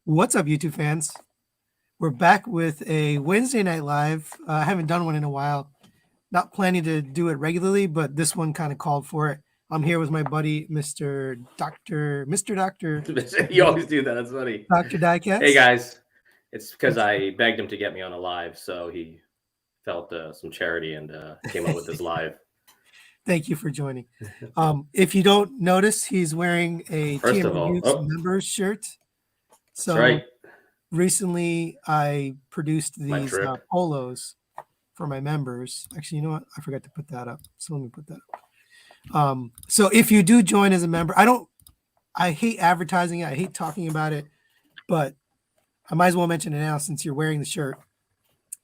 What's up, YouTube fans? We're back with a Wednesday night live. I haven't done one in a while. Not planning to do it regularly, but this one kind of called for it. I'm here with my buddy, Mr. Doctor. You always do that. That's funny. Dr. Diecast. Hey guys, it's because I begged him to get me on a live, so he felt some charity and came up with this live. Thank you for joining. If you don't notice, he's wearing a First TM of all, Reviews members shirt. So that's right. recently I produced these polos for my members. Actually, you know what? I forgot to put that up. So let me put that up. So if you do join as a member, I hate advertising it. I hate talking about it, but I might as well mention it now since you're wearing the shirt.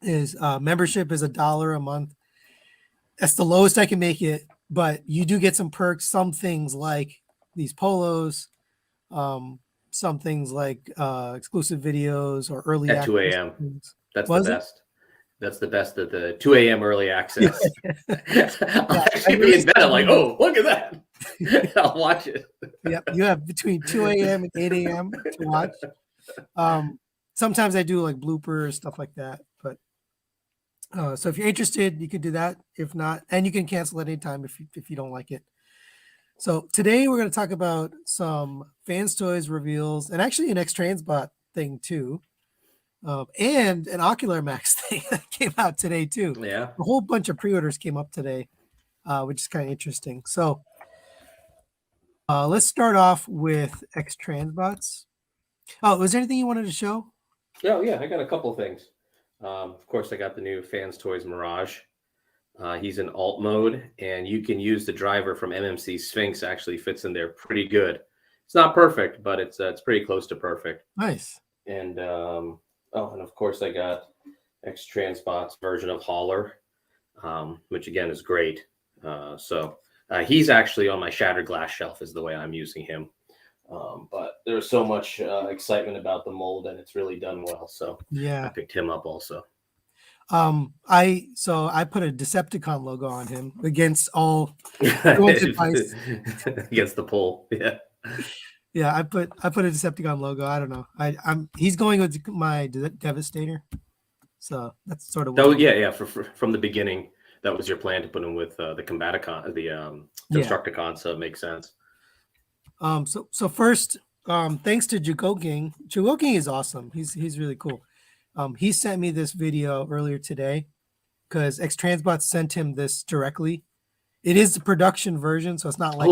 Is membership is $1 a month. That's the lowest I can make it, but you do get some perks. Some things like these polos, some things like exclusive videos or early at 2 a.m. That's the best. That's the best at the 2 a.m. early access. I'll actually be in bed. I'm like, oh, look at that. I'll watch it. Yep. You have between 2 a.m. and 8 a.m. to watch. Sometimes I do like bloopers, stuff like that. But so if you're interested, you could do that. If not, and you can cancel at any time if you don't like it. So today we're going to talk about some FansToys reveals and actually an X-Transbot thing too. And an Ocular Max thing that came out today too. Yeah. A whole bunch of pre-orders came up today, which is kind of interesting. So let's start off with X-Transbots. Oh, was there anything you wanted to show? Oh, yeah. I got a couple things. Of course, I got the new FansToys Mirage. He's in alt mode, and you can use the driver from MMC Sphinx. Actually fits in there pretty good. It's not perfect, but it's pretty close to perfect. Nice. And and of course I got X-Transbots version of Hauler, which again is great. So he's actually on my shattered glass shelf is the way I'm using him. But there's so much excitement about the mold, and it's really done well. So yeah, I picked him up also. I put a Decepticon logo on him against all advice. Against the pull. Yeah. Yeah, I put a Decepticon logo. I don't know. He's going with my Devastator. So that's sort of what yeah. From the beginning, that was your plan to put him with the Combaticon, the Constructicon, so it makes sense. So first, thanks to GoKing. GoKing is awesome. He's really cool. He sent me this video earlier today because X-Transbots sent him this directly. It is the production version, so it's not like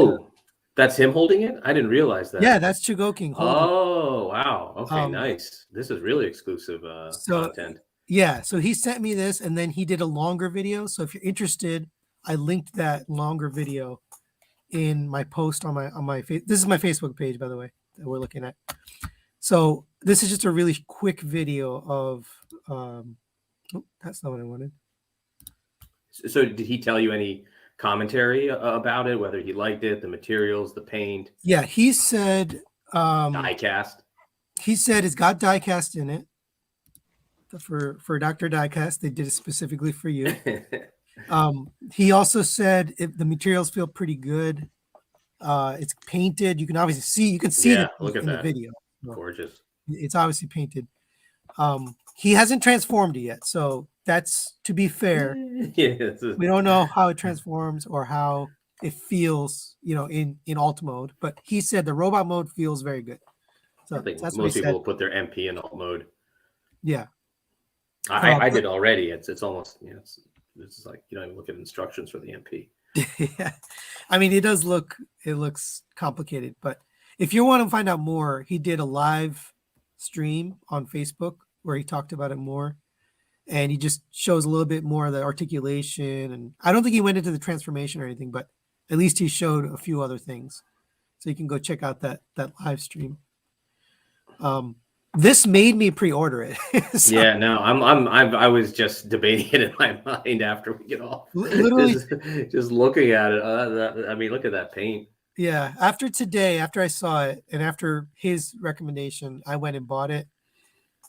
that's him holding it? I didn't realize that. Yeah, that's GoKing holding it. Oh, wow. Okay, nice. This is really exclusive content. Yeah, so he sent me this, and then he did a longer video. So if you're interested, I linked that longer video in my post on my this is my Facebook page, by the way, that we're looking at. So this is just a really quick video of that's not what I wanted. So did he tell you any commentary about it, whether he liked it, the materials, the paint? Yeah, he said die cast. He said it's got die cast in it. For Dr. Diecast, they did it specifically for you. He also said the materials feel pretty good. It's painted. You can obviously see. You can see look at that the video. Gorgeous. It's obviously painted. He hasn't transformed it yet, so that's to be fair. We don't know how it transforms or how it feels, in alt mode. But he said the robot mode feels very good. So I think most people will put their MP in alt mode. Yeah. I did already. It's almost it's like you don't even look at instructions for the MP. Yeah, I mean it looks complicated, but if you want to find out more, he did a live stream on Facebook where he talked about it more, and he just shows a little bit more of the articulation, and I don't think he went into the transformation or anything, but at least he showed a few other things, so you can go check out that live stream. This made me pre-order it. So, yeah, no, I was just debating it in my mind after we get off. Literally, just looking at it. I mean, look at that paint. Yeah, after today, after I saw it, and after his recommendation, I went and bought it.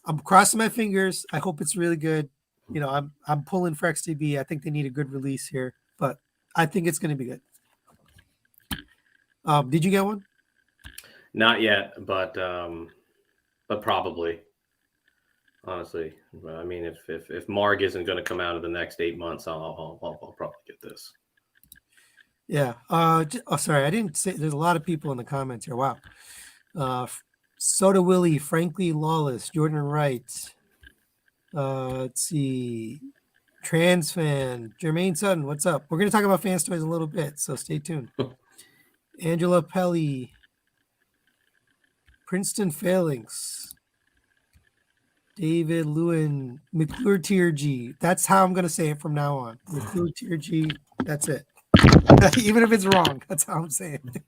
I'm crossing my fingers. I hope it's really good. I'm pulling for XTB. I think they need a good release here, but I think it's going to be good. Did you get one? Not yet, but but probably. Honestly, I mean, if Marg isn't going to come out in the next 8 months, I'll probably get this. Yeah. Oh, sorry, I didn't say. There's a lot of people in the comments here. Wow. Soda Willie, Frankly Lawless, Jordan Wright. Let's see. Trans fan, Jermaine Sutton, what's up? We're going to talk about FansToys a little bit, so stay tuned. Angela Pelly, Princeton Phalanx, David Lewin, McClure Tier G. That's how I'm going to say it from now on. McClure Tier G. That's it. Even if it's wrong, that's how I'm saying it.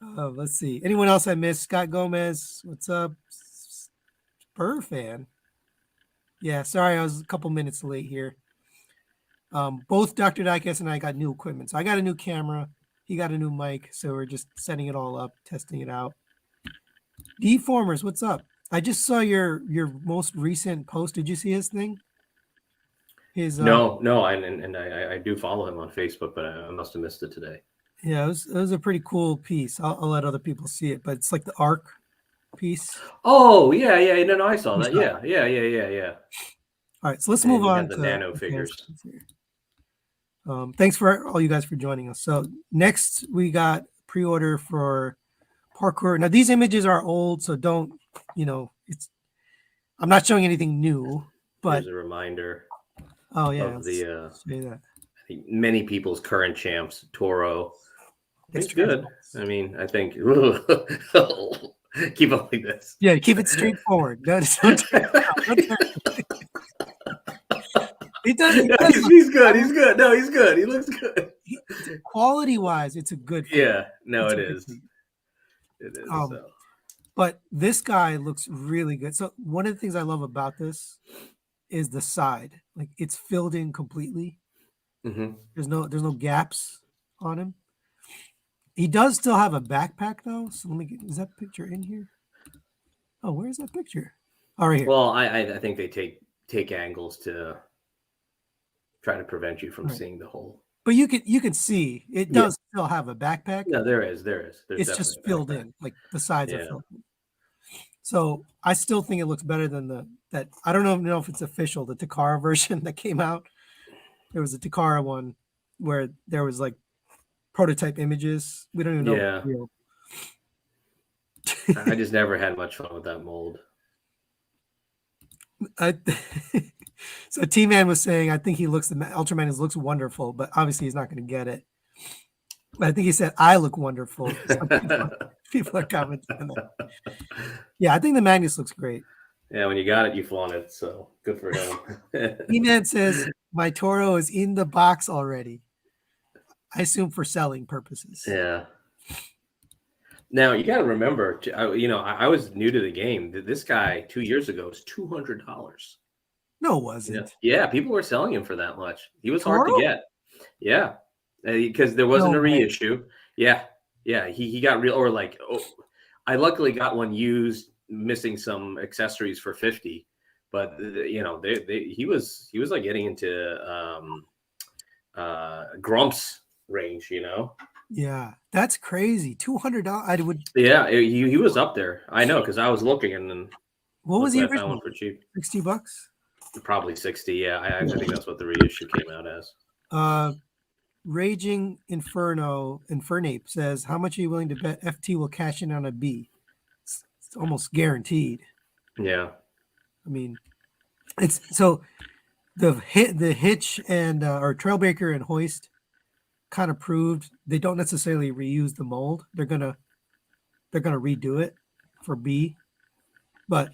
Let's see. Anyone else I missed? Scott Gomez, what's up? Spur fan. Yeah, sorry, I was a couple minutes late here. Both Dr. Dykes and I got new equipment. So I got a new camera. He got a new mic. So we're just setting it all up, testing it out. Deformers, what's up? I just saw your most recent post. Did you see his thing? His no, and I do follow him on Facebook, but I must have missed it today. Yeah, it was a pretty cool piece. I'll let other people see it, but it's like the arc piece. Oh yeah, no, I saw that. Yeah. All right, so let's move on to the nano figures. Thanks for all you guys for joining us. So next we got pre-order for parkour. Now these images are old, so don't, I'm not showing anything new, but here's a reminder. Oh yeah, of the say that. I think many people's current champs, Toro. It's good. I mean, I think keep up like this. Yeah, keep it straightforward. He does. He's good. He's good. No, he's good. He looks good. Quality-wise, it's a good. Yeah. No, it is. It is. But this guy looks really good. So one of the things I love about this is the side. Like it's filled in completely. Mm-hmm. There's no gaps on him. He does still have a backpack though. So let me get. Is that picture in here? Oh, where's that picture? Oh, right here. Well, I think they take angles to try to prevent you from seeing the hole. But you can see it does still have a backpack. No, there is. It's just filled in, like the sides are filled in. So I still think it looks better than that. I don't know if it's official, the Takara version that came out. There was a Takara one where there was like prototype images. We don't even know. Yeah. Real. I just never had much fun with that mold. So T-Man was saying, I think the Ultraman looks wonderful, but obviously he's not going to get it. But I think he said, I look wonderful. People are commenting on that. Yeah, I think the Magnus looks great. Yeah, when you got it, you flaunt it. So good for him. T-Man says, my Toro is in the box already. I assume for selling purposes. Yeah. Now you got to remember, I was new to the game. This guy 2 years ago was $200. No, it wasn't. Yeah, people were selling him for that much. He was hard to get. Yeah, because there wasn't a reissue. Yeah, he got real, or like, I luckily got one used, missing some accessories for $50. But he was like getting into Grumps range, Yeah, that's crazy. $200. I would. Yeah, he was up there. I know, because I was looking, and then what was the original? I found one for cheap. $60. Probably 60. Yeah, I think that's what the reissue came out as. Raging Infernape says, "How much are you willing to bet FT will cash in on a B?" It's almost guaranteed. Yeah, I mean, it's so the hitch and or Trailbreaker and Hoist kind of proved they don't necessarily reuse the mold. They're gonna redo it for B, but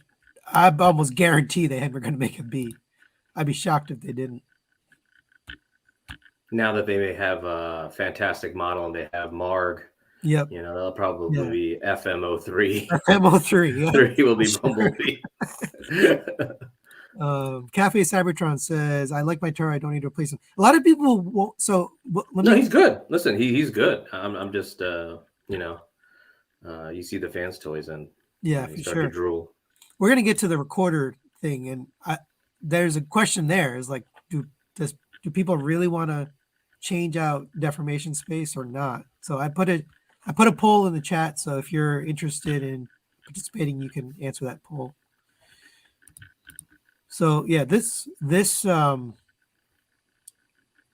I almost guarantee they were gonna make a B. I'd be shocked if they didn't. Now that they may have a fantastic model and they have Marg, yep, they'll probably be FMO3. FMO3, yeah. 3 will be Bumblebee. Cafe Cybertron says, "I like my Toro. I don't need to replace him." A lot of people won't. So he's good. Listen, he's good. I'm just you see the FansToys and for start sure. to drool. We're gonna get to the recorder thing, and there's a question there. Is like, do people really want to change out deformation space or not? So I put a poll in the chat. So if you're interested in participating, you can answer that poll. So yeah, this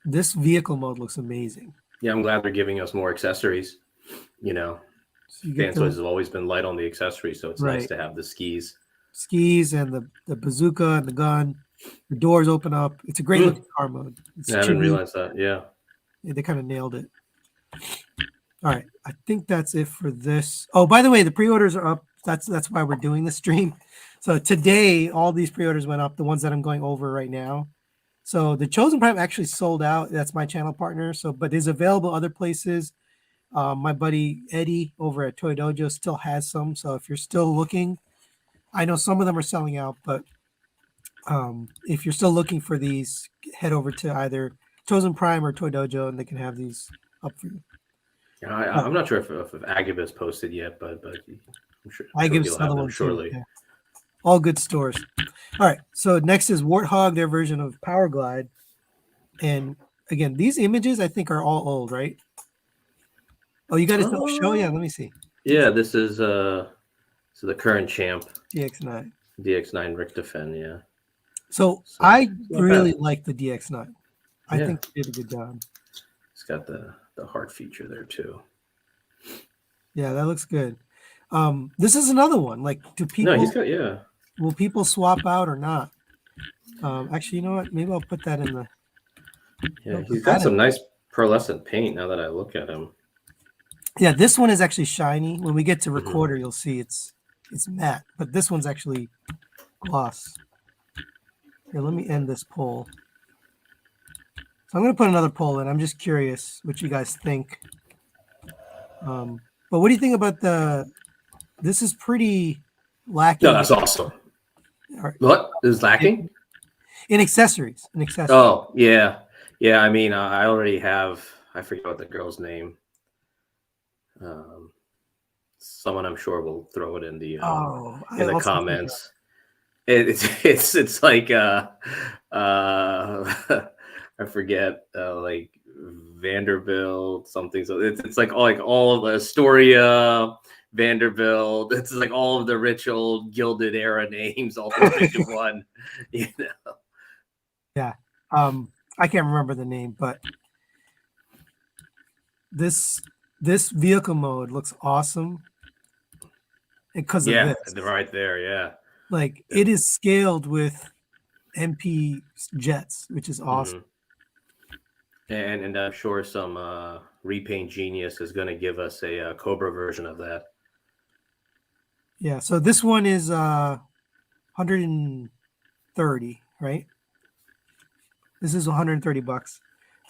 vehicle mode looks amazing. Yeah, I'm glad they're giving us more accessories. You know, So you get FansToys has always been light on the accessories, so it's nice to have the skis. Skis and the bazooka and the gun. The doors open up. It's a great looking car mode. Yeah, I didn't realize that. Yeah. They kind of nailed it. All right, I think that's it for this. Oh, by the way, the pre-orders are up. That's why we're doing the stream. So today, all these pre-orders went up. The ones that I'm going over right now. So the Chosen Prime actually sold out. That's my channel partner. So, but is available other places. My buddy Eddie over at Toy Dojo still has some. So if you're still looking, I know some of them are selling out, but if you're still looking for these, head over to either Chosen Prime or Toy Dojo, and they can have these up for you. Yeah, I'm not sure if Agabus posted yet, but I'm sure Agabus he'll have them shortly. Yeah. All good stores. All right, so next is Warthog, their version of Powerglide, and again, these images I think are all old, right? Oh, you got to show? Yeah, let me see. Yeah, this is so the current champ DX9 Richtofen, yeah. So I really like the DX9. I think they did a good job. It's got the heart feature there too. Yeah, that looks good. This is another one. Like, do people? No, he's got Will people swap out or not? Actually, you know what? Maybe I'll put that in the. Yeah, he's got some nice pearlescent paint. Now that I look at him. Yeah, this one is actually shiny. When we get to Recorder, you'll see it's matte, but this one's actually gloss. Here, let me end this poll. So I'm going to put another poll in. I'm just curious what you guys think. But what do you think about this is pretty lacking. No, that's awesome. Right. What is lacking? In accessories. Oh, yeah. Yeah, I mean, I already have, I forget what the girl's name. Someone I'm sure will throw it in the comments. It's like I forget like Vanderbilt something. So it's like all of the Astoria, Vanderbilt. It's like all of the rich old Gilded era names all into one. You know. Yeah. I can't remember the name, but this vehicle mode looks awesome because of this. Right there, yeah. Like it is scaled with MP jets, which is awesome. And I'm sure some repaint genius is going to give us a Cobra version of that. Yeah, so this one is 130, right? This is $130.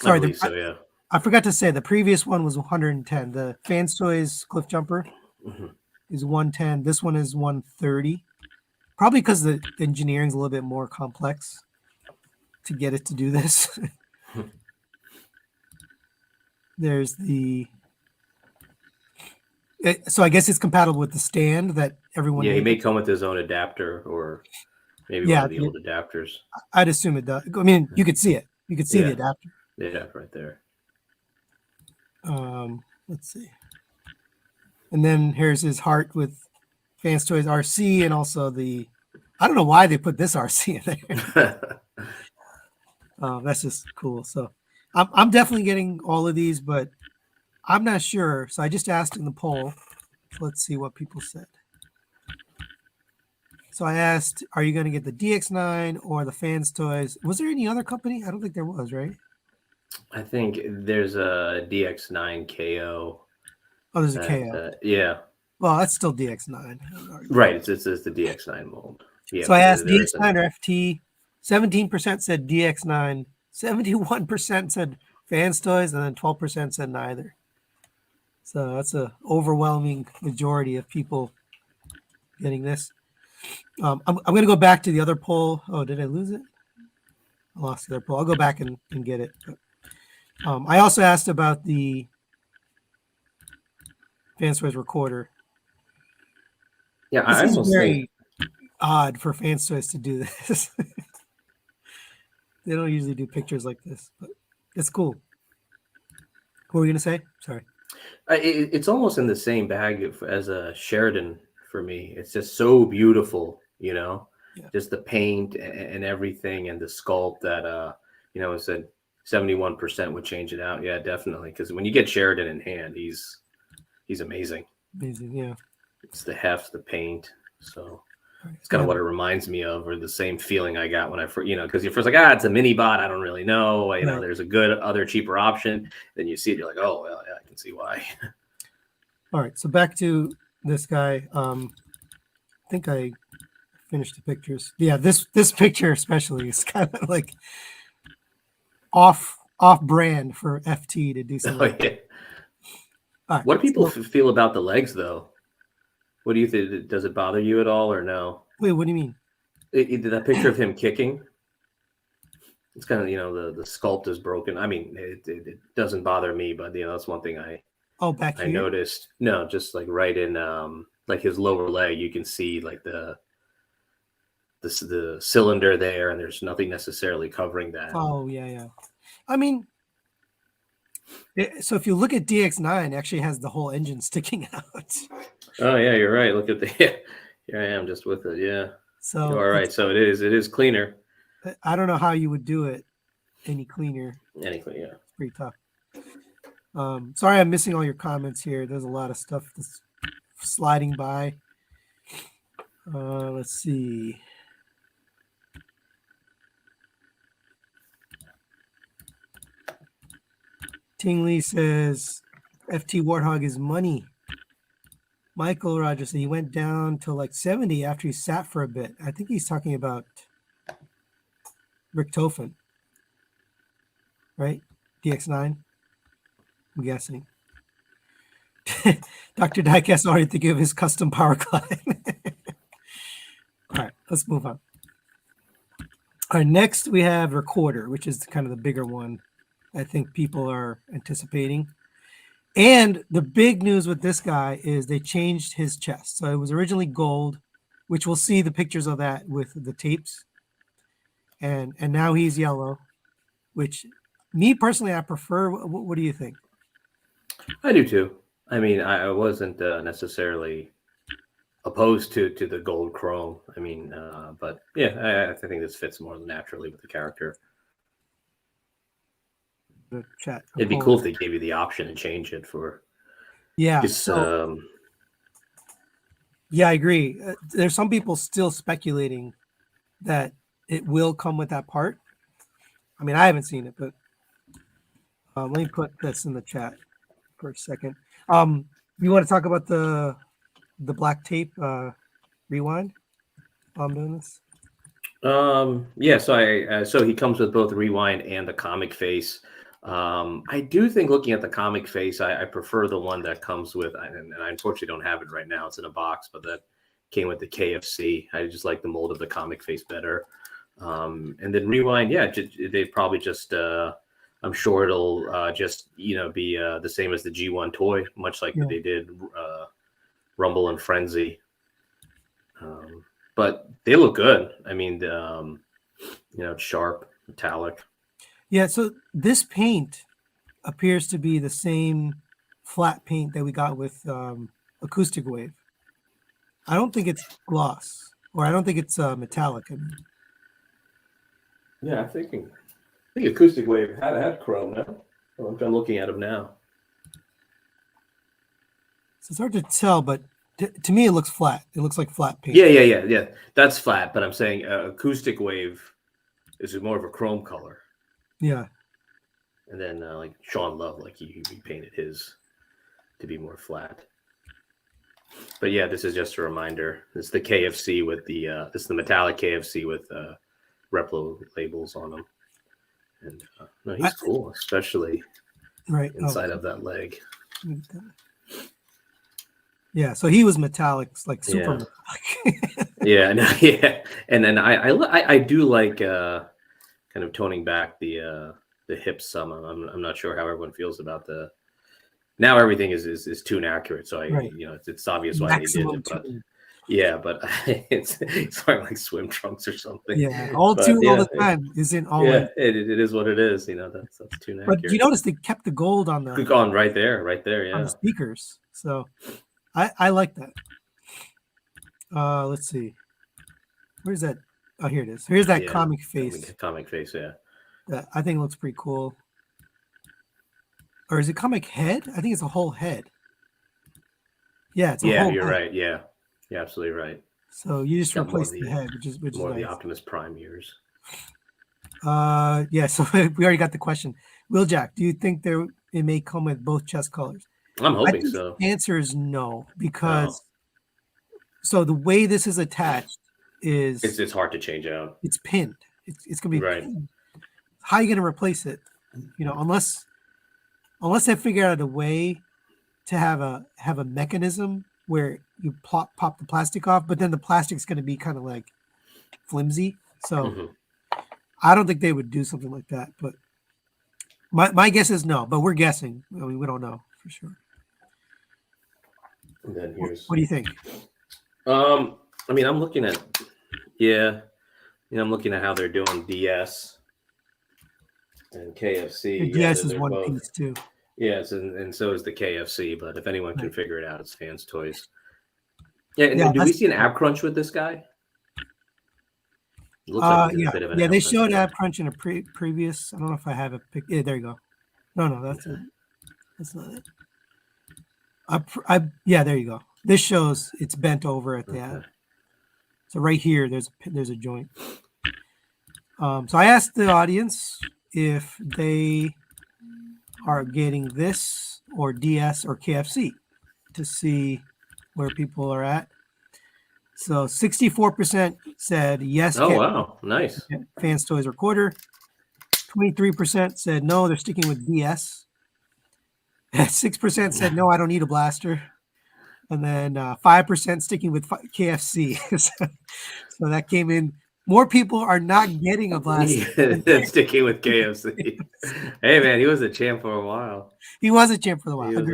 Sorry, I believe so, yeah. I forgot to say the previous one was 110. The FansToys Cliffjumper is 110. This one is 130. Probably because the engineering is a little bit more complex to get it to do this. There's so I guess it's compatible with the stand that everyone. Yeah, he may come with his own adapter or maybe one of the old adapters. I'd assume it does. I mean, you could see it. You could see the adapter. Yeah, right there. Let's see. And then here's his heart with FansToys RC and also I don't know why they put this RC in there. That's just cool. So I'm definitely getting all of these, but I'm not sure. So I just asked in the poll. Let's see what people said. So I asked, are you going to get the DX9 or the FansToys? Was there any other company? I don't think there was, right? I think there's a DX9 KO. Oh, there's a KO. Yeah. Well, that's still DX9. Right. It's the DX9 mold. Yeah, so I asked DX9 or FT. 17% said DX9. 71% said FansToys, and then 12% said neither. So that's an overwhelming majority of people getting this. I'm going to go back to the other poll. Oh, did I lose it? I lost the other poll. I'll go back and get it. But, I also asked about the FansToys recorder. Yeah, this is very odd for FansToys to do this. They don't usually do pictures like this, but it's cool. What were you going to say? Sorry. It's almost in the same bag as a Sheridan for me. It's just so beautiful, Yeah. just the paint and everything and the sculpt that it said 71% would change it out. Yeah, definitely. Because when you get Sheridan in hand, he's amazing. Amazing, yeah. It's the heft, the paint. So it's kind of what it reminds me of, or the same feeling I got when I first, because you're first like, it's a mini bot. I don't really know. There's a good other cheaper option. Then you see it, you're like, oh, well, yeah, I can see why. All right, so back to this guy. I think I finished the pictures. Yeah, this picture especially is kind of like off brand for FT to do something. Oh, yeah. All right, what do people feel about the legs, though? What do you think? Does it bother you at all, or no? Wait, what do you mean? That picture of him kicking, it's kind of, the sculpt is broken. I mean, it doesn't bother me, but that's one thing I noticed. No, just like right in like his lower leg, you can see like the cylinder there, and there's nothing necessarily covering that. Oh yeah. I mean, so if you look at DX9, it actually has the whole engine sticking out. Oh yeah, you're right. Look at the here I am just with it. Yeah. So all right, so it is cleaner. I don't know how you would do it any cleaner. Yeah. It's pretty tough. Sorry, I'm missing all your comments here. There's a lot of stuff that's sliding by. Let's see. Tingley says FT Warthog is money. Michael Rogers said he went down to like 70 after he sat for a bit. I think he's talking about Rick Tofen, right? DX9, I'm guessing. Dr. Diecast already thinking of his custom Powerglide. All right, let's move on. All right, next we have Recorder, which is kind of the bigger one I think people are anticipating. And the big news with this guy is they changed his chest. So it was originally gold, which we'll see the pictures of that with the tapes. And now he's yellow, which me personally, I prefer. What do you think? I do too. I mean, I wasn't necessarily opposed to the gold chrome. I mean, but yeah, I think this fits more naturally with the character. The chat. It'd be cool if they gave you the option to change it for. Yeah. Just, yeah, I agree. There's some people still speculating that it will come with that part. I mean, I haven't seen it, but let me put this in the chat for a second. You want to talk about the black tape rewind while I'm doing this? Yeah, so he comes with both rewind and the comic face. I do think, looking at the comic face, I prefer the one that comes with, and I unfortunately don't have it right now. It's in a box, but that came with the KFC. I just like the mold of the comic face better. And then rewind, yeah, they probably just, I'm sure it'll just, be the same as the G1 toy, much like they did Rumble and Frenzy. But they look good. I mean, it's sharp, metallic. Yeah, so this paint appears to be the same flat paint that we got with Acoustic Wave. I don't think it's gloss, or I don't think it's metallic. I mean. Yeah, I think Acoustic Wave had chrome now. I'm looking at them now. So it's hard to tell, but to me, it looks flat. It looks like flat paint. Yeah. That's flat, but I'm saying Acoustic Wave is more of a chrome color. Yeah. And then like Sean Love, like he painted his to be more flat. But yeah, this is just a reminder. It's the KFC with the this is the metallic KFC with Replo labels on them. And no, he's cool, especially inside of that leg. Yeah, so he was metallic, like super metallic. Yeah. And then I do like kind of toning back the hips some. I'm not sure how everyone feels about now everything is tune accurate, so it's obvious why they did it, but but it's like swim trunks or something. Yeah, all the time isn't always. Yeah, it is what it is. That's tune accurate. But you notice they kept the gold on the right there. Yeah, on the speakers. So I like that. Let's see. Where's that? Oh, here it is. Here's that comic face. Comic face, yeah. That I think looks pretty cool. Or is it comic head? I think it's a whole head. Yeah, it's a whole you're head. right. Yeah, you're absolutely right. So you just replace the head, which is more nice. the Optimus Prime years. Yeah. So we already got the question. Wheeljack, do you think it may come with both chest colors? I'm hoping so. The answer is no, because so the way this is attached is it's hard to change out. It's pinned. It's gonna be right. Pinned. How are you gonna replace it? You know, unless they figure out a way to have a mechanism where you pop the plastic off, but then the plastic's gonna be kind of like flimsy. So I don't think they would do something like that. But my guess is no. But we're guessing. I mean, we don't know for sure. And then what do you think? I mean, I'm looking at I'm looking at how they're doing DS and KFC. The DS is one piece too. Yes, and so is the KFC. But if anyone can figure it out, it's FansToys. Yeah, and do we see an ab crunch with this guy? Looks like a bit of an they showed ab crunch in a previous. I don't know if I have a pic. Yeah, there you go. No, that's it. That's not it. Yeah, there you go. This shows it's bent over at the ab. So right here, there's a joint. So I asked the audience if they are getting this or DS or KFC to see where people are at. So 64% said yes. Oh, wow. Nice. FansToys Recorder. 23% said no, they're sticking with DS. 6% said no, I don't need a blaster. And then 5% sticking with KFC. So that came in. More people are not getting a blaster. Sticking with KFC. Hey, man, he was a champ for a while. He was a champ for a while.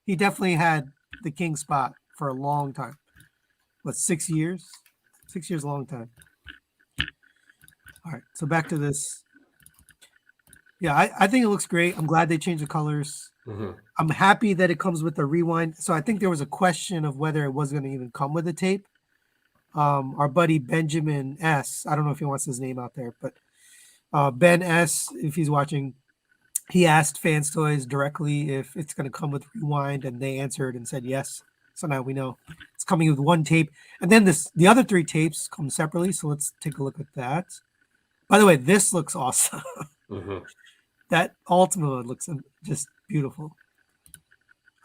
He definitely had the king spot for a long time. What, 6 years? 6 years, a long time. All right, so back to this. Yeah, I think it looks great. I'm glad they changed the colors. I'm happy that it comes with the rewind. So I think there was a question of whether it was going to even come with the tape. Our buddy Benjamin S. I don't know if he wants his name out there, but Ben S., if he's watching, he asked FansToys directly if it's going to come with rewind, and they answered and said yes. So now we know it's coming with one tape. And then the other 3 tapes come separately. So let's take a look at that. By the way, this looks awesome. That Ultima looks just beautiful.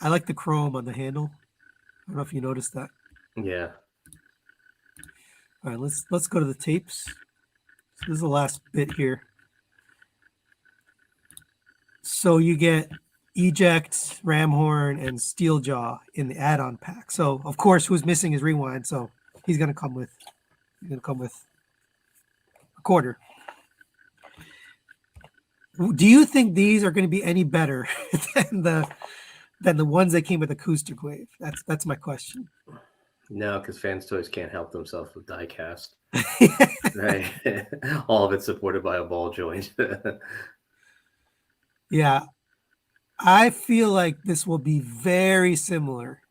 I like the chrome on the handle. I don't know if you noticed that. Yeah. All right, let's go to the tapes. So this is the last bit here. So you get Eject, Ram Horn, and Steeljaw in the add-on pack. So of course, who's missing is Rewind. So he's gonna come with a quarter. Do you think these are going to be any better than the ones that came with Acoustic Wave? That's my question. No, because FansToys can't help themselves with die-cast. Right. All of it supported by a ball joint. Yeah. I feel like this will be very similar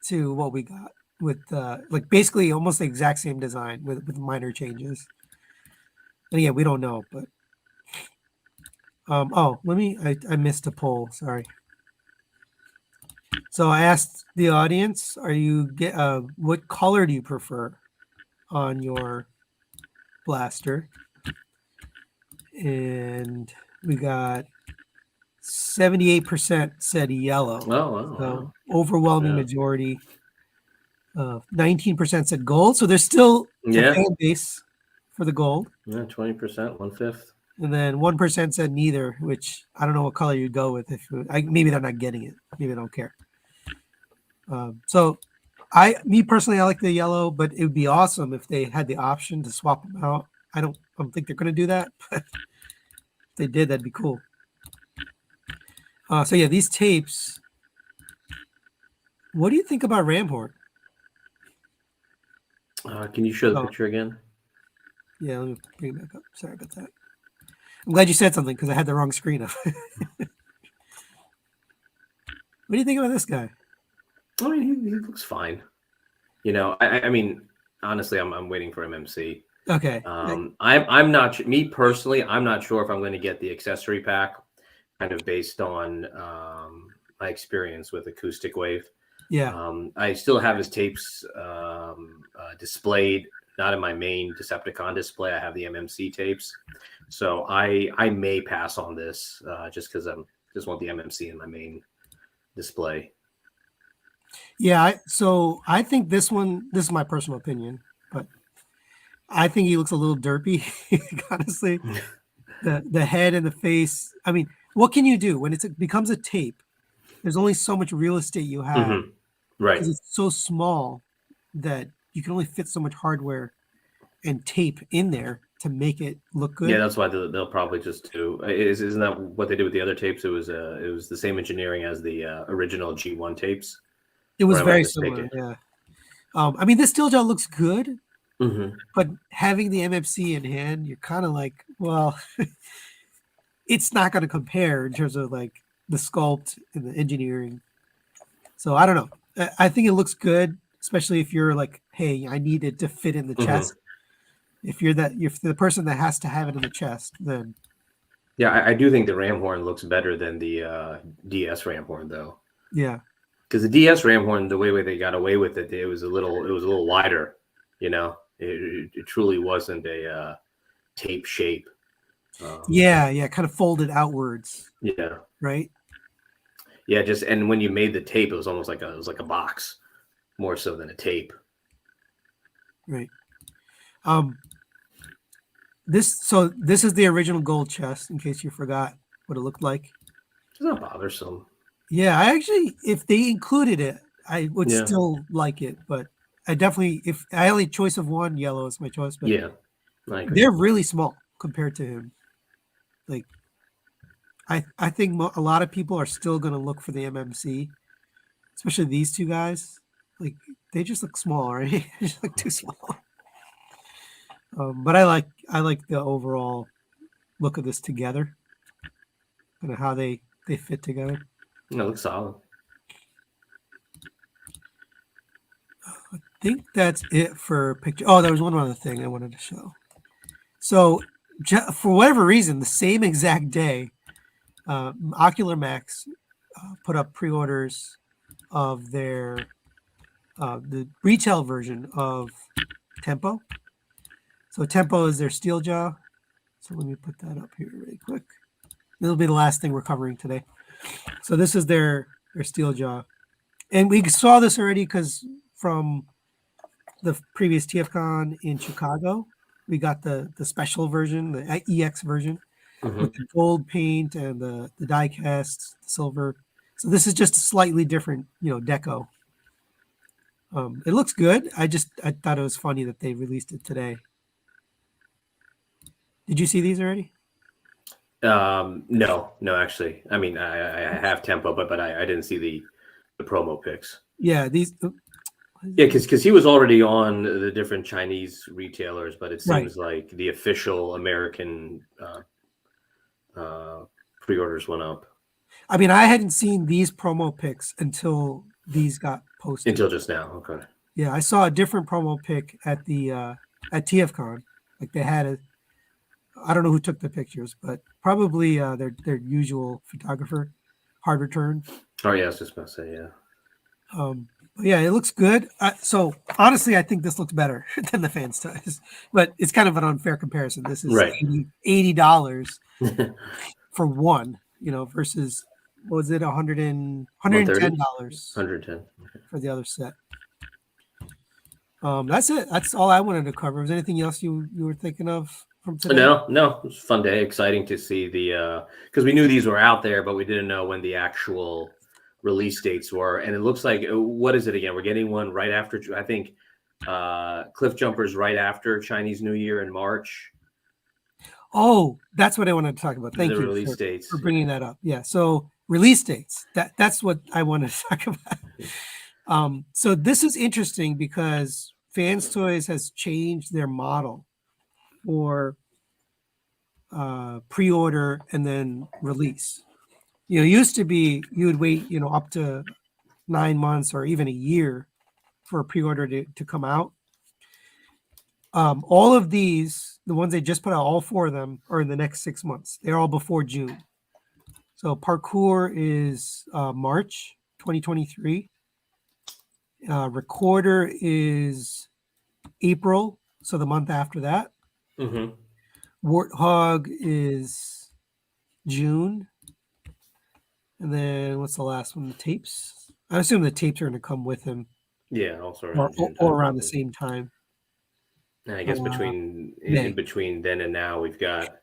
to what we got with like basically almost the exact same design with minor changes. And yeah, we don't know, but I missed a poll. Sorry. So I asked the audience, what color do you prefer on your blaster? And we got 78% said yellow. So overwhelming majority. 19% said gold. So there's still a fan base for the gold. Yeah, 20%, 1/5. And then 1% said neither, which I don't know what color you'd go with. Maybe they're not getting it. Maybe they don't care. So me personally, I like the yellow, but it would be awesome if they had the option to swap them out. I don't think they're going to do that, but if they did, that'd be cool. So yeah, these tapes. What do you think about Ramhorn? Can you show the picture again? Yeah, let me bring it back up. Sorry about that. I'm glad you said something because I had the wrong screen up. What do you think about this guy? I mean, he looks fine. You know, I mean, honestly, I'm waiting for MMC. Okay. I'm not, me personally, I'm not sure if I'm going to get the accessory pack, kind of based on my experience with Acoustic Wave. Yeah. I still have his tapes displayed, not in my main Decepticon display. I have the MMC tapes, so I may pass on this just because I'm just want the MMC in my main display. Yeah. So I think this is my personal opinion, but I think he looks a little derpy, honestly. The head and the face. I mean, what can you do when it becomes a tape? There's only so much real estate you have, right? Because it's so small that you can only fit so much hardware and tape in there to make it look good. Yeah, that's why they'll probably just do. Isn't that what they did with the other tapes? It was the same engineering as the original G1 tapes. It was very similar. Yeah. I mean, this Steeljaw looks good, but having the MMC in hand, you're kind of like, well, it's not going to compare in terms of like the sculpt and the engineering. So I don't know. I think it looks good, especially if you're like, hey, I need it to fit in the chest. If you're the person that has to have it in the chest, then yeah, I do think the ram horn looks better than the DS ram horn, though. Yeah, because the DS ram horn, the way they got away with it, it was a little wider. You know, it truly wasn't a tape shape. Yeah, kind of folded outwards. Yeah, right. Yeah, and when you made the tape, it was almost like a box, more so than a tape. Right. This is the original gold chest, in case you forgot what it looked like. It's not bothersome. Yeah, I actually, if they included it, I would still like it, but I definitely, if I only choice of one, yellow is my choice. But yeah, they're really small compared to him. Like, I think a lot of people are still going to look for the MMC, especially these two guys. Like, they just look small, right? They just look too small. But I like the overall look of this together, and how they fit together. It looks solid. I think that's it for picture. Oh, there was one other thing I wanted to show. So, for whatever reason, the same exact day, Ocular Max put up pre-orders of their the retail version of Tempo. So Tempo is their Steeljaw. So let me put that up here really quick. It'll be the last thing we're covering today. So this is their Steeljaw. And we saw this already because from the previous TFCon in Chicago, we got the special version, the EX version, with the gold paint and the die cast, the silver. So this is just a slightly different, deco. It looks good. I thought it was funny that they released it today. Did you see these already? No, actually. I mean, I have Tempo, but I didn't see the promo pics. Yeah, these. Yeah, because he was already on the different Chinese retailers, but it seems like the official American pre-orders went up. I mean, I hadn't seen these promo pics until these got posted. Until just now, okay. Yeah, I saw a different promo pic at the at TFCon. Like they had I don't know who took the pictures, but probably their usual photographer, Hard Return. Oh yeah, I was just about to say But yeah, it looks good. So honestly, I think this looks better than the FansToys, but it's kind of an unfair comparison. This is $80 for one, versus what was it, $110 for the other set. That's it. That's all I wanted to cover. Was there anything else you were thinking of from today? No, it was a fun day. Exciting to see because we knew these were out there, but we didn't know when the actual release dates were. And it looks like, what is it again? We're getting one right after, I think, Cliffjumper's right after Chinese New Year in March. Oh, that's what I wanted to talk about. Thank you release dates for bringing that up. Yeah, so release dates. That's what I wanted to talk about. So this is interesting because FansToys has changed their model for pre-order and then release. It used to be you would wait, up to 9 months or even a year for a pre-order to come out. All of these, the ones they just put out, all 4 of them are in the next 6 months. They're all before June. So Parkour is March 2023. Recorder is April, so the month after that. Mm-hmm. Warthog is June. And then what's the last one? The tapes. I assume the tapes are going to come with him. Yeah, also or around the same time. And I guess in between then and now, we've got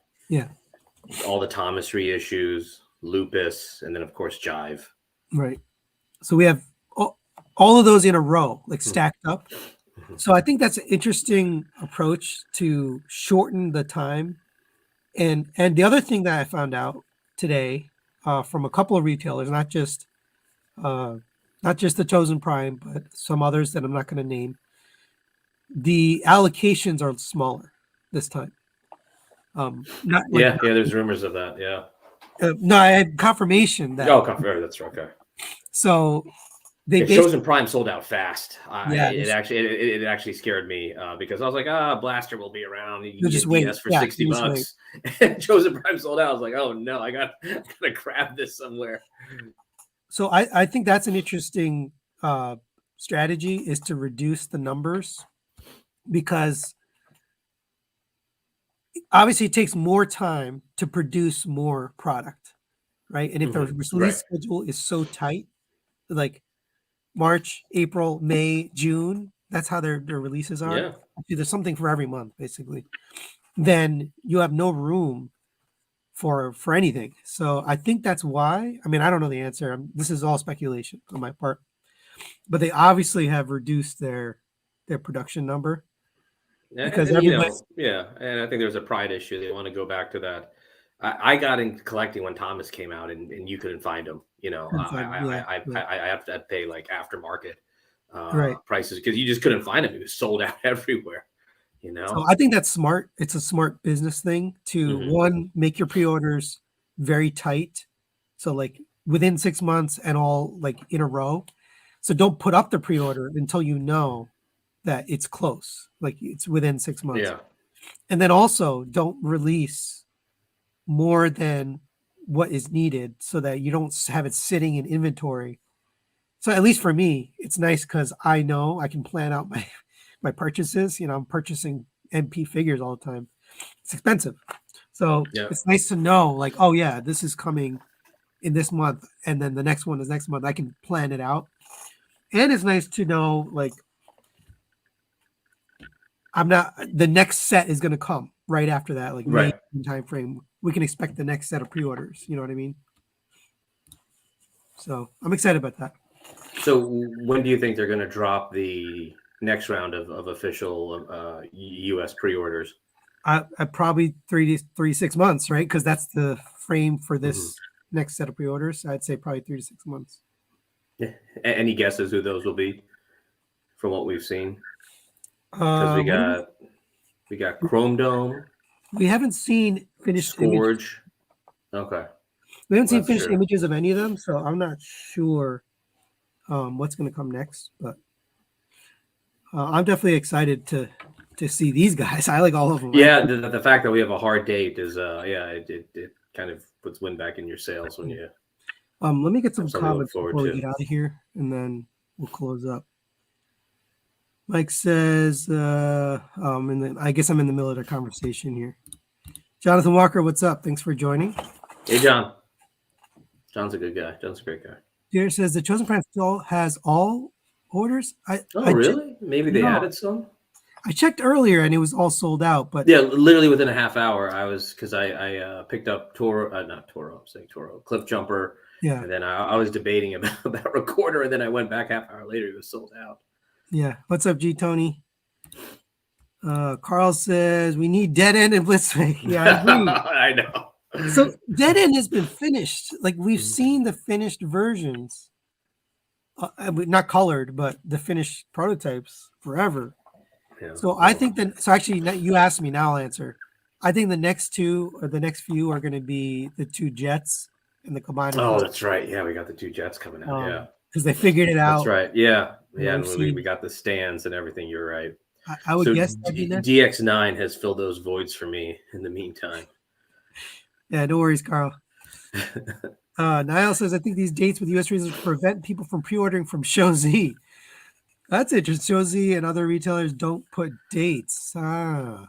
all the Thomas reissues, Lupus, and then of course Jive. Right. So we have all of those in a row, like stacked up. So I think that's an interesting approach to shorten the time. And the other thing that I found out today from a couple of retailers, not just the Chosen Prime, but some others that I'm not going to name, the allocations are smaller this time. There's rumors of that. Yeah. No, I had confirmation that. Oh, that's right. Okay. So they Chosen Prime sold out fast. it actually scared me because I was like, Blaster will be around. You just wait for $60. And Chosen Prime sold out. I was like, oh no, I gotta grab this somewhere. So I think that's an interesting strategy, is to reduce the numbers, because obviously it takes more time to produce more product, right? And if the release schedule is so tight, like March, April, May, June, that's how their releases are. Yeah. There's something for every month, basically. Then you have no room for anything. So I think that's why. I mean, I don't know the answer. This is all speculation on my part. But they obviously have reduced their production number. Because and I think there's a pride issue. They want to go back to that. I got into collecting when Thomas came out, and you couldn't find them. I have to pay like aftermarket prices because you just couldn't find them. It was sold out everywhere. So I think that's smart. It's a smart business thing to one, make your pre-orders very tight, so like within 6 months and all like in a row. So don't put up the pre-order until you know that it's close, like it's within 6 months. Yeah. And then also don't release more than what is needed, so that you don't have it sitting in inventory. So at least for me, it's nice because I know I can plan out my purchases. I'm purchasing MP figures all the time. It's expensive. So it's nice to know, like, oh yeah, this is coming in this month, and then the next one is next month. I can plan it out. And it's nice to know, like, the next set is going to come right after that, like May time frame. We can expect the next set of pre-orders. You know what I mean? So I'm excited about that. So when do you think they're going to drop the next round of official U.S. pre-orders? I probably 3 to 6 months, right? Because that's the frame for this next set of pre-orders. I'd say probably 3 to 6 months. Yeah. Any guesses who those will be from what we've seen? Because we got Chrome Dome. We haven't seen finished Scourge. Images. Okay. We haven't seen finished images of any of them, so I'm not sure what's going to come next. But I'm definitely excited to see these guys. I like all of them. Yeah, the fact that we have a hard date is it kind of puts wind back in your sails when you. Let me get some comments before we get out of here, and then we'll close up. Mike says, and then I guess I'm in the middle of the conversation here. Jonathan Walker, what's up? Thanks for joining. Hey, John. John's a good guy. John's a great guy. Jared says the Chosen Prime still has all orders. Really? Maybe they added some. I checked earlier and it was all sold out. But yeah, literally within a half hour, because I picked up Cliffjumper. Yeah. And then I was debating about Recorder, and then I went back half hour later. It was sold out. Yeah. What's up, G Tony? Carl says we need Dead End and Blitzwing. Yeah, I agree. I know. So Dead End has been finished. Like we've seen the finished versions, not colored, but the finished prototypes forever. Yeah. So I think that. So actually, you asked me. Now I'll answer. I think the next two or the next few are going to be the two jets and the combiner. Oh, that's right. Yeah, we got the two jets coming out. because they figured it out. That's right. Yeah. Yeah. And we got the stands and everything. You're right. I would so guess that'd be next. DX9 has filled those voids for me in the meantime. Yeah, no worries, Carl. Niall says, I think these dates with U.S. retailers prevent people from pre-ordering from Show Z. That's interesting. Show Z and other retailers don't put dates. Okay.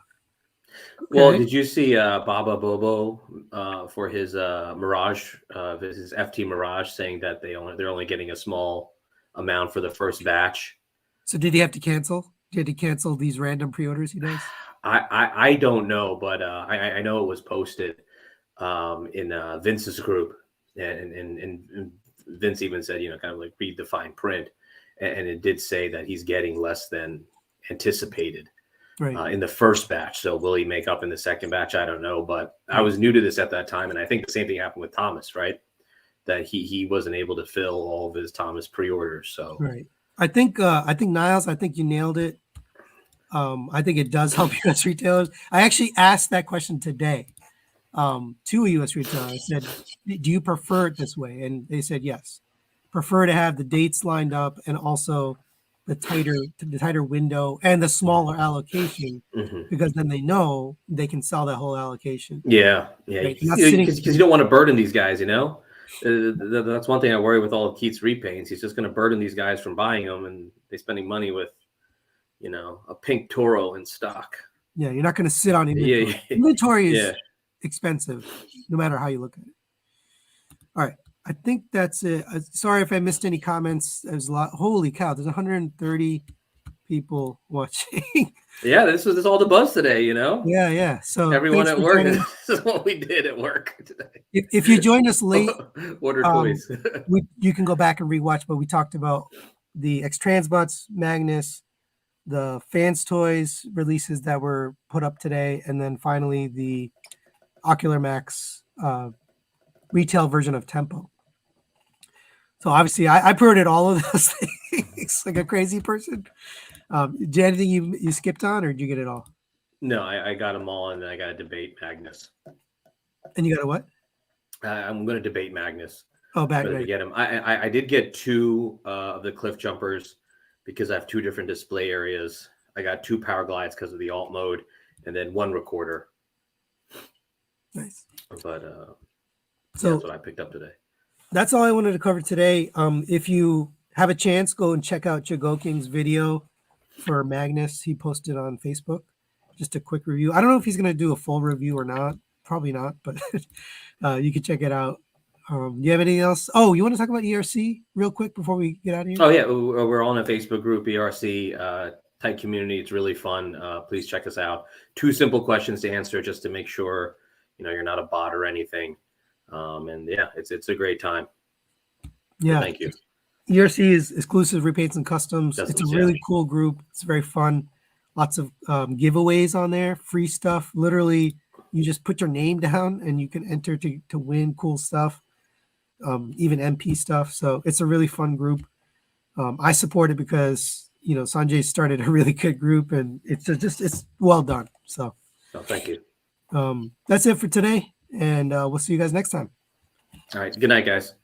Well, did you see Baba Bobo for his Mirage, his FT Mirage, saying that they're only getting a small amount for the first batch? So did he have to cancel? Did he cancel these random pre-orders he does? I don't know, but I know it was posted in Vince's group, and Vince even said, kind of like read the fine print, and it did say that he's getting less than anticipated in the first batch. So will he make up in the second batch? I don't know, but I was new to this at that time, and I think the same thing happened with Thomas, right? That he wasn't able to fill all of his Thomas pre-orders. So I think Niles, I think you nailed it. I think it does help U.S. retailers. I actually asked that question today to a U.S. retailer. I said, do you prefer it this way? And they said, yes. Prefer to have the dates lined up and also the tighter window and the smaller allocation, because then they know they can sell that whole allocation. Yeah. Because you don't want to burden these guys, That's one thing I worry with all of Keith's repaints. He's just going to burden these guys from buying them, and they're spending money with, a pink Toro in stock. Yeah, you're not going to sit on inventory. Yeah. Inventory is expensive, no matter how you look at it. All right, I think that's it. Sorry if I missed any comments. There's a lot. Holy cow, there's 130 people watching. Yeah, this was all the buzz today, Yeah. So everyone at work, this is what we did at work today. If you joined us late, order toys. You can go back and rewatch, but we talked about the X-Transbots, Magnus, the FansToys releases that were put up today, and then finally the Ocular Max retail version of Tempo. So obviously I pre-ordered all of those things like a crazy person. Did anything you skipped on, or did you get it all? No, I got them all, and then I got to debate Magnus. And you got a what? I'm going to debate Magnus. Oh, back to get him. I did get 2 of the cliff jumpers because I have 2 different display areas. I got 2 Powerglides because of the alt mode, and then 1 recorder. Nice. But so that's what I picked up today. That's all I wanted to cover today. If you have a chance, go and check out GoKing's video for Magnus. He posted on Facebook. Just a quick review. I don't know if he's going to do a full review or not. Probably not, but you can check it out. Do you have anything else? Oh, you want to talk about ERC real quick before we get out of here? Oh, yeah. We're on a Facebook group, ERC, tight community. It's really fun. Please check us out. 2 simple questions to answer just to make sure, you're not a bot or anything. And yeah, it's a great time. Yeah. So thank you. ERC is exclusive repaints and customs. It's a really cool group. It's very fun. Lots of giveaways on there, free stuff. Literally, you just put your name down and you can enter to win cool stuff, even MP stuff. So it's a really fun group. I support it because, Sanjay started a really good group, and it's well done. So thank you. That's it for today, and we'll see you guys next time. All right. Good night, guys.